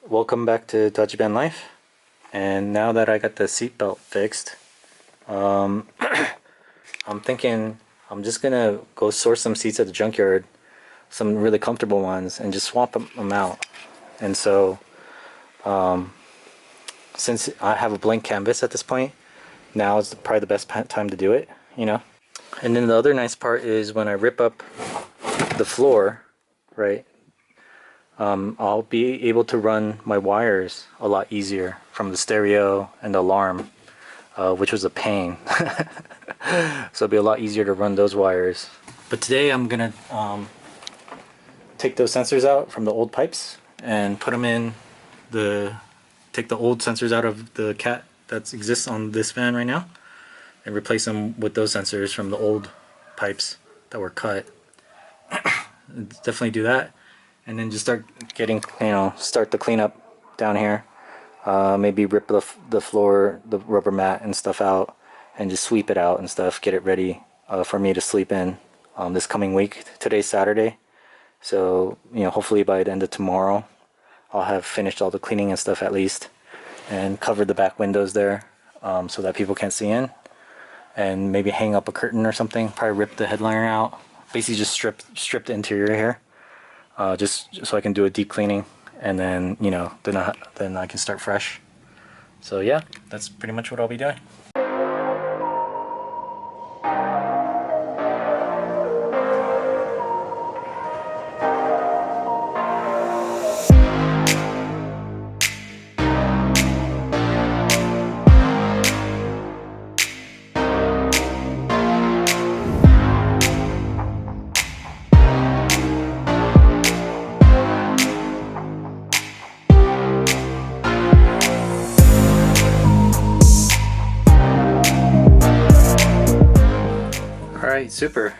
Welcome back to DajibanLife. And now that I got the seatbelt fixed, I'm thinking I'm just gonna go source some seats at the junkyard, some really comfortable ones, and just swap them out. And so, since I have a blank canvas at this point, now is probably the best time to do it, you know? And then the other nice part is when I rip up the floor, right? I'll be able to run my wires a lot easier from the stereo and the alarm, which was a pain. So it'll be a lot easier to run those wires. But today I'm gonna take those sensors out from the old pipes and put them in take the old sensors out of the cat that exists on this fan right now and replace them with those sensors from the old pipes that were cut. Definitely do that. And then just start getting, start the cleanup down here. Maybe rip the floor, the rubber mat and stuff out, and just sweep it out and stuff. Get it ready for me to sleep in this coming week. Today's Saturday, so hopefully by the end of tomorrow, I'll have finished all the cleaning and stuff at least, and covered the back windows there so that people can't see in, and maybe hang up a curtain or something. Probably rip the headliner out. Basically, just strip the interior here. Just so I can do a deep cleaning, and then then I can start fresh. So yeah, that's pretty much what I'll be doing. Alright, super.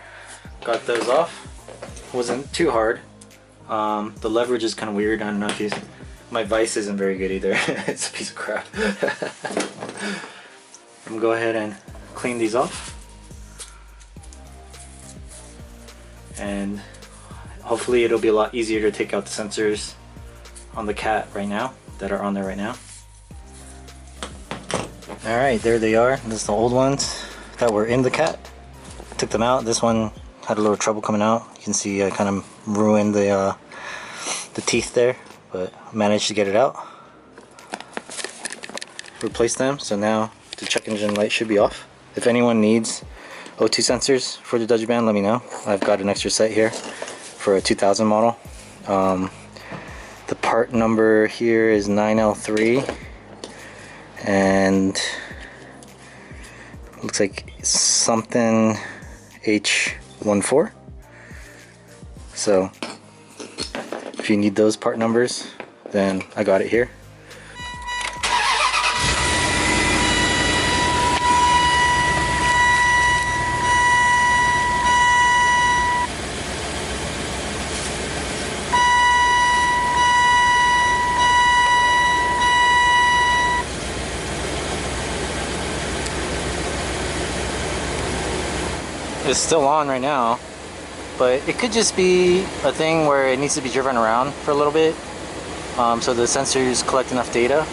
Got those off. Wasn't too hard. The leverage is kind of weird. I don't know if my vise isn't very good either. It's a piece of crap. I'm gonna go ahead and clean these off. And hopefully it'll be a lot easier to take out the sensors on the cat right now, that are on there right now. Alright, there they are. This is the old ones that were in the cat. Took them out. This one had a little trouble coming out. You can see I kind of ruined the teeth there, but managed to get it out. Replace them, so now the check engine light should be off. If anyone needs O2 sensors for the Dajiban, let me know. I've got an extra set here for a 2000 model. The part number here is 9L3, and looks like something H14. So if you need those part numbers, then I got it here. It's still on right now, but it could just be a thing where it needs to be driven around for a little bit, so the sensors collect enough data.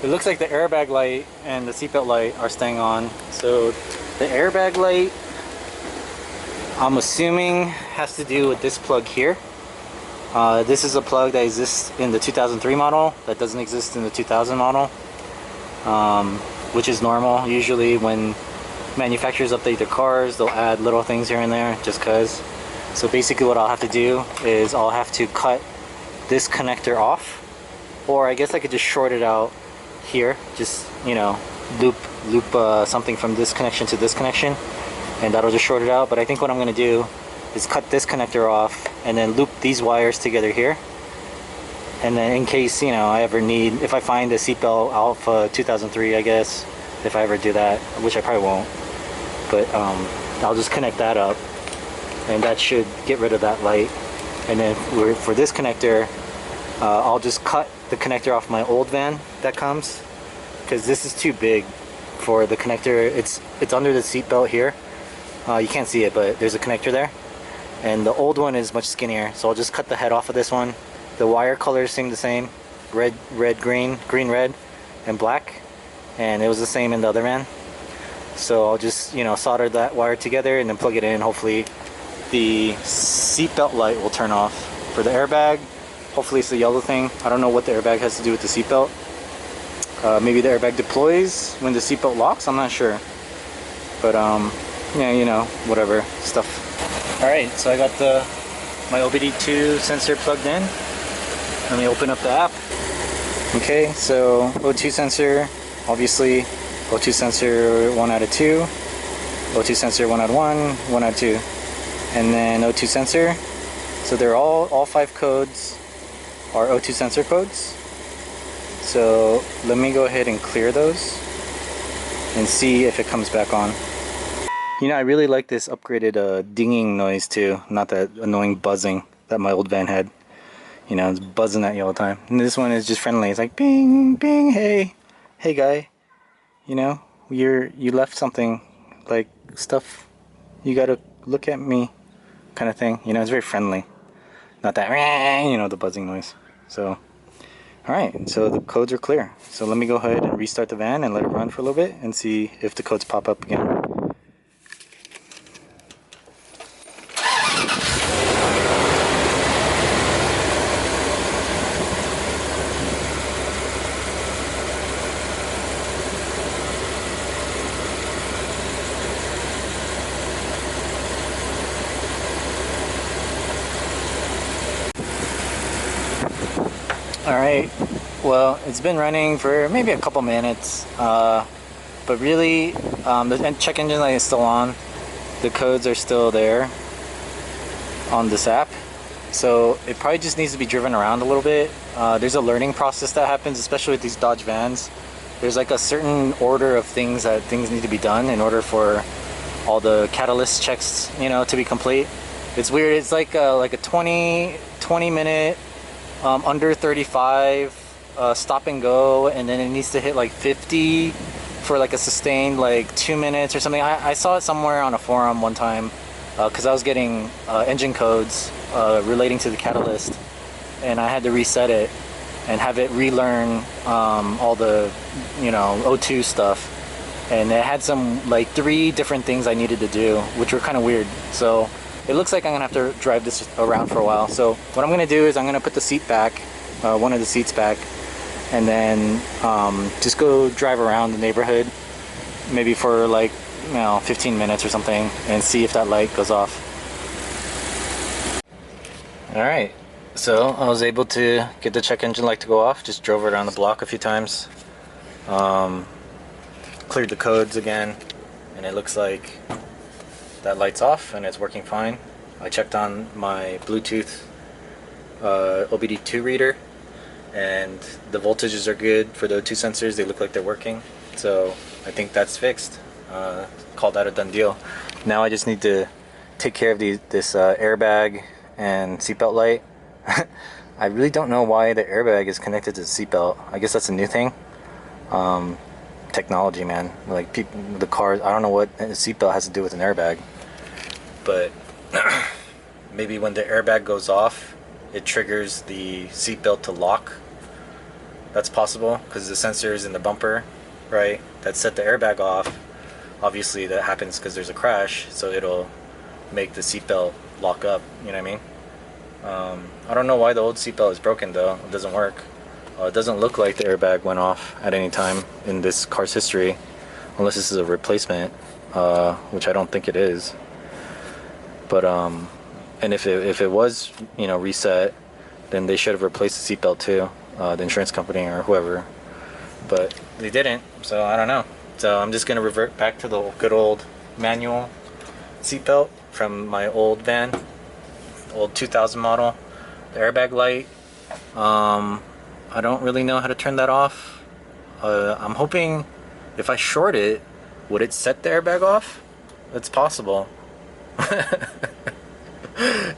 It looks like the airbag light and the seatbelt light are staying on. So the airbag light, I'm assuming, has to do with this plug here. This is a plug that exists in the 2003 model that doesn't exist in the 2000 model, which is normal. Usually when manufacturers update their cars, they'll add little things here and there just cause. So basically what I'll have to do is I'll have to cut this connector off, or I guess I could just short it out here, just loop something from this connection to this connection, and that'll just short it out. But I think what I'm going to do is cut this connector off and then loop these wires together here, and then in case I ever need, if I find a seatbelt Alpha 2003, I guess, if I ever do that, which I probably won't, but I'll just connect that up, and that should get rid of that light. And then for this connector, I'll just cut the connector off my old van that comes, because this is too big for the connector. It's under the seat belt here. You can't see it, but there's a connector there, and the old one is much skinnier, so I'll just cut the head off of this one. The wire colors seem the same, green, red, and black, and it was the same in the other van. So I'll just, you know, solder that wire together and then plug it in. Hopefully the seatbelt light will turn off. For the airbag, hopefully it's the yellow thing. I don't know what the airbag has to do with the seatbelt. Maybe the airbag deploys when the seatbelt locks, I'm not sure. But yeah, you know, whatever stuff. Alright, so I got my OBD2 sensor plugged in. Let me open up the app. Okay, so O2 sensor, obviously O2 sensor 1 out of 2, O2 sensor 1 out of 1, 1 out of 2, and then O2 sensor. So they're all 5 codes are O2 sensor codes. So let me go ahead and clear those and see if it comes back on. You know, I really like this upgraded dinging noise too, not that annoying buzzing that my old van had. You know, it's buzzing at you all the time. And this one is just friendly. It's like bing, bing, hey guy. You know, you left something, like stuff. You gotta look at me, kind of thing. You know, it's very friendly. Not that, you know, the buzzing noise. So, alright, so the codes are clear. So let me go ahead and restart the van and let it run for a little bit and see if the codes pop up again. Alright, well, it's been running for maybe a couple minutes, but really, the check engine light is still on. The codes are still there on this app, so it probably just needs to be driven around a little bit. There's a learning process that happens, especially with these Dodge vans. There's like a certain order of things that need to be done in order for all the catalyst checks, you know, to be complete. It's weird. It's like a 20 minute under 35 stop and go, and then it needs to hit like 50 for like a sustained like 2 minutes or something. I saw it somewhere on a forum one time because I was getting engine codes relating to the catalyst, and I had to reset it and have it relearn all the, you know, O2 stuff, and it had some like 3 different things I needed to do, which were kind of weird. So it looks like I'm gonna have to drive this around for a while. So what I'm gonna do is I'm gonna put the seat back, one of the seats back, and then just go drive around the neighborhood, maybe for like, you know, 15 minutes or something, and see if that light goes off. Alright, so I was able to get the check engine light to go off. Just drove around the block a few times, cleared the codes again, and it looks like that light's off and it's working fine. I checked on my Bluetooth OBD2 reader, and the voltages are good for the O2 sensors. They look like they're working, so I think that's fixed. Call that a done deal. Now I just need to take care of this airbag and seatbelt light. I really don't know why the airbag is connected to the seatbelt. I guess that's a new thing. Technology, man. Like the cars, I don't know what a seatbelt has to do with an airbag, but maybe when the airbag goes off, it triggers the seatbelt to lock. That's possible because the sensor is in the bumper, right? That set the airbag off. Obviously that happens because there's a crash, so it'll make the seatbelt lock up, you know what I mean? I don't know why the old seatbelt is broken though. It doesn't work. It doesn't look like the airbag went off at any time in this car's history, unless this is a replacement, which I don't think it is. But and if it was, you know, reset, then they should have replaced the seatbelt too, the insurance company or whoever. But they didn't, so I don't know. So I'm just gonna revert back to the good old manual seatbelt from my old van, old 2000 model. The airbag light, I don't really know how to turn that off. I'm hoping if I short it, would it set the airbag off? It's possible.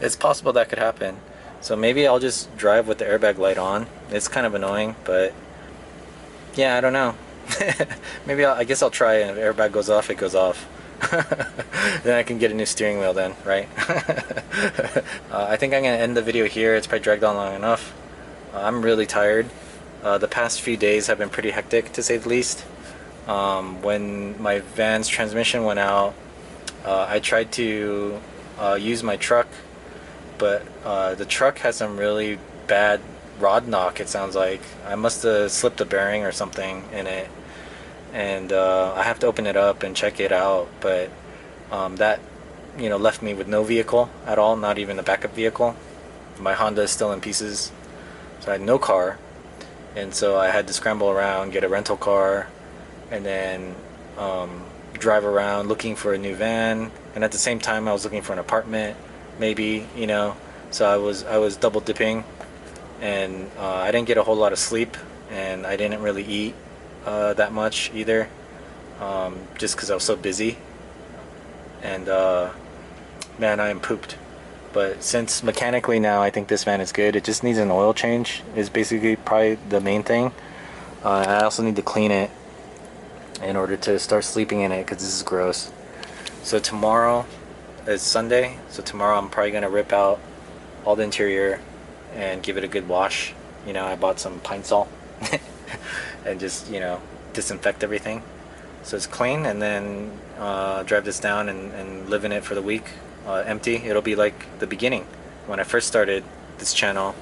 It's possible that could happen. So maybe I'll just drive with the airbag light on. It's kind of annoying, but yeah, I don't know. Maybe I guess I'll try it, and if the airbag goes off, it goes off. Then I can get a new steering wheel then, right? I think I'm gonna end the video here. It's probably dragged on long enough. I'm really tired. The past few days have been pretty hectic, to say the least. When my van's transmission went out, I tried to use my truck, but the truck has some really bad rod knock, it sounds like. I must have slipped a bearing or something in it, and I have to open it up and check it out, but that left me with no vehicle at all, not even a backup vehicle. My Honda is still in pieces, so I had no car, and so I had to scramble around, get a rental car, and then drive around looking for a new van, and at the same time I was looking for an apartment, maybe, so I was double dipping, and I didn't get a whole lot of sleep, and I didn't really eat that much either, just because I was so busy, and man, I am pooped. But since mechanically now I think this van is good, it just needs an oil change is basically probably the main thing. I also need to clean it in order to start sleeping in it, because this is gross. So tomorrow is Sunday, so tomorrow I'm probably gonna rip out all the interior and give it a good wash. I bought some Pine Sol and just disinfect everything so it's clean, and then drive this down and live in it for the week empty. It'll be like the beginning when I first started this channel.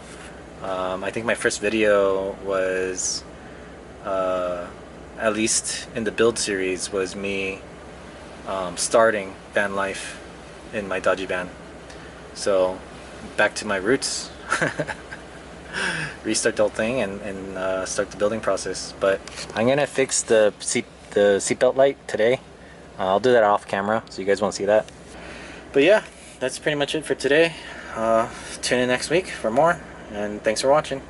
I think my first video was at least in the build series, was me starting van life in my Dajiban. So back to my roots. Restart the whole thing and start the building process. But I'm gonna fix the seatbelt light today. I'll do that off camera so you guys won't see that. But yeah, that's pretty much it for today. Tune in next week for more, and thanks for watching.